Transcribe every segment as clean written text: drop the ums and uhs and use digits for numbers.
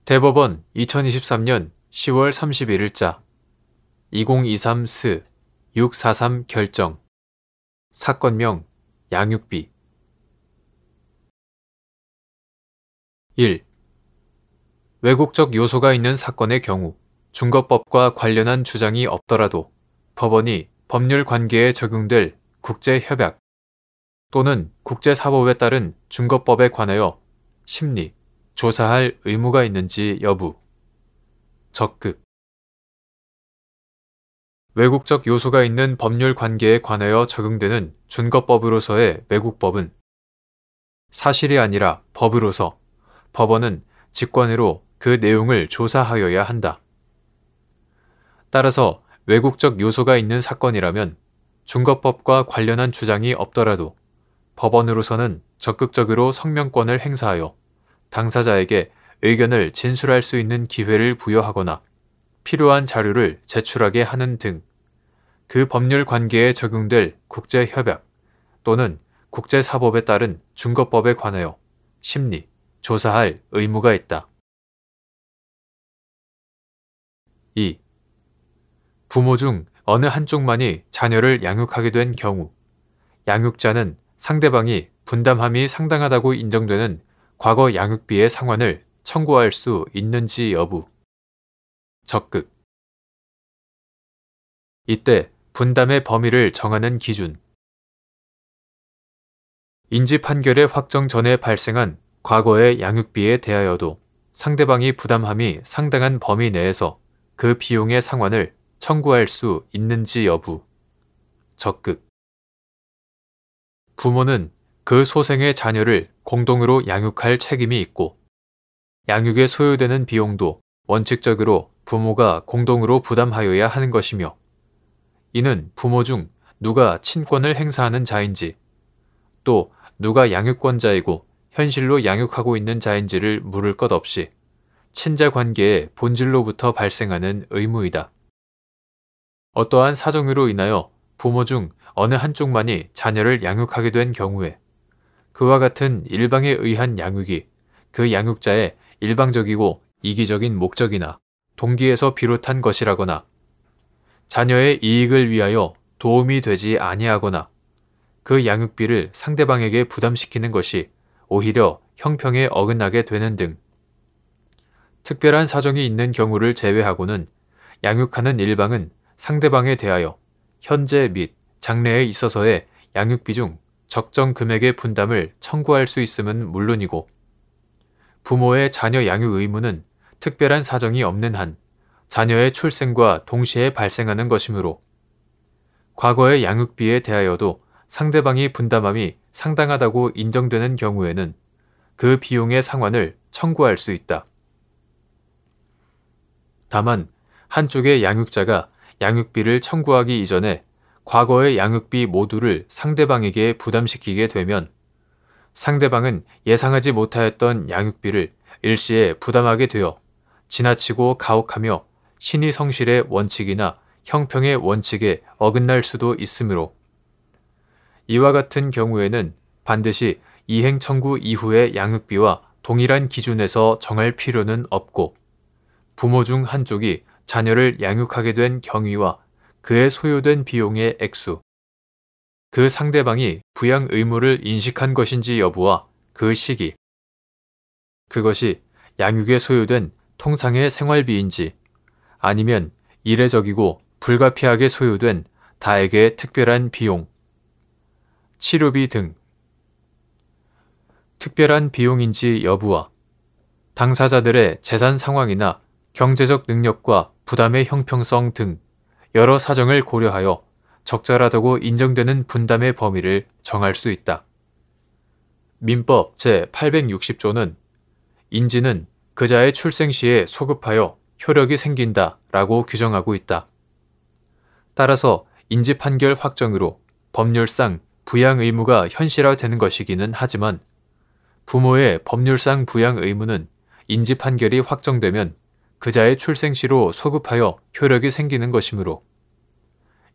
대법원 2023년 10월 31일자 2023스 643 결정 사건명 양육비 1. 왜곡적 요소가 있는 사건의 경우 준거법과 관련한 주장이 없더라도 법원이 법률 관계에 적용될 국제협약 또는 국제사법에 따른 준거법에 관하여 심리, 조사할 의무가 있는지 여부. 적극. 왜곡적 요소가 있는 법률 관계에 관하여 적용되는 준거법으로서의 왜곡법은 사실이 아니라 법으로서 법원은 직권으로 그 내용을 조사하여야 한다. 따라서 왜곡적 요소가 있는 사건이라면 준거법과 관련한 주장이 없더라도 법원으로서는 적극적으로 성명권을 행사하여 당사자에게 의견을 진술할 수 있는 기회를 부여하거나 필요한 자료를 제출하게 하는 등 그 법률 관계에 적용될 국제협약 또는 국제사법에 따른 준거법에 관하여 심리, 조사할 의무가 있다. 2. 부모 중 어느 한쪽만이 자녀를 양육하게 된 경우 양육자는 상대방이 분담함이 상당하다고 인정되는 과거 양육비의 상환을 청구할 수 있는지 여부. 적극. 이때 분담의 범위를 정하는 기준. 인지 판결의 확정 전에 발생한 과거의 양육비에 대하여도 상대방이 부담함이 상당한 범위 내에서 그 비용의 상환을 청구할 수 있는지 여부. 적극. 부모는 그 소생의 자녀를 공동으로 양육할 책임이 있고 양육에 소요되는 비용도 원칙적으로 부모가 공동으로 부담하여야 하는 것이며 이는 부모 중 누가 친권을 행사하는 자인지 또 누가 양육권자이고 현실로 양육하고 있는 자인지를 물을 것 없이 친자 관계의 본질로부터 발생하는 의무이다. 어떠한 사정으로 인하여 부모 중 어느 한쪽만이 자녀를 양육하게 된 경우에 그와 같은 일방에 의한 양육이 그 양육자의 일방적이고 이기적인 목적이나 동기에서 비롯한 것이라거나 자녀의 이익을 위하여 도움이 되지 아니하거나 그 양육비를 상대방에게 부담시키는 것이 오히려 형평에 어긋나게 되는 등 특별한 사정이 있는 경우를 제외하고는 양육하는 일방은 상대방에 대하여 현재 및 장래에 있어서의 양육비 중 적정 금액의 분담을 청구할 수 있음은 물론이고 부모의 자녀 양육 의무는 특별한 사정이 없는 한 자녀의 출생과 동시에 발생하는 것이므로 과거의 양육비에 대하여도 상대방이 분담함이 상당하다고 인정되는 경우에는 그 비용의 상환을 청구할 수 있다. 다만 한쪽의 양육자가 양육비를 청구하기 이전에 과거의 양육비 모두를 상대방에게 부담시키게 되면 상대방은 예상하지 못하였던 양육비를 일시에 부담하게 되어 지나치고 가혹하며 신의 성실의 원칙이나 형평의 원칙에 어긋날 수도 있으므로 이와 같은 경우에는 반드시 이행 청구 이후의 양육비와 동일한 기준에서 정할 필요는 없고 부모 중 한쪽이 자녀를 양육하게 된 경위와 그에 소요된 비용의 액수, 그 상대방이 부양 의무를 인식한 것인지 여부와 그 시기, 그것이 양육에 소요된 통상의 생활비인지 아니면 이례적이고 불가피하게 소요된 다액의 특별한 비용, 치료비 등 특별한 비용인지 여부와 당사자들의 재산 상황이나 경제적 능력과 부담의 형평성 등 여러 사정을 고려하여 적절하다고 인정되는 분담의 범위를 정할 수 있다. 민법 제860조는 인지는 그자의 출생 시에 소급하여 효력이 생긴다 라고 규정하고 있다. 따라서 인지 판결 확정으로 법률상 부양 의무가 현실화되는 것이기는 하지만 부모의 법률상 부양 의무는 인지 판결이 확정되면 그자의 출생 시로 소급하여 효력이 생기는 것이므로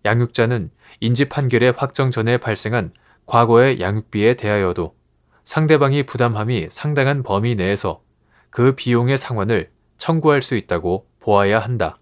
양육자는 인지 판결의 확정 전에 발생한 과거의 양육비에 대하여도 상대방이 부담함이 상당한 범위 내에서 그 비용의 상환을 청구할 수 있다고 보아야 한다.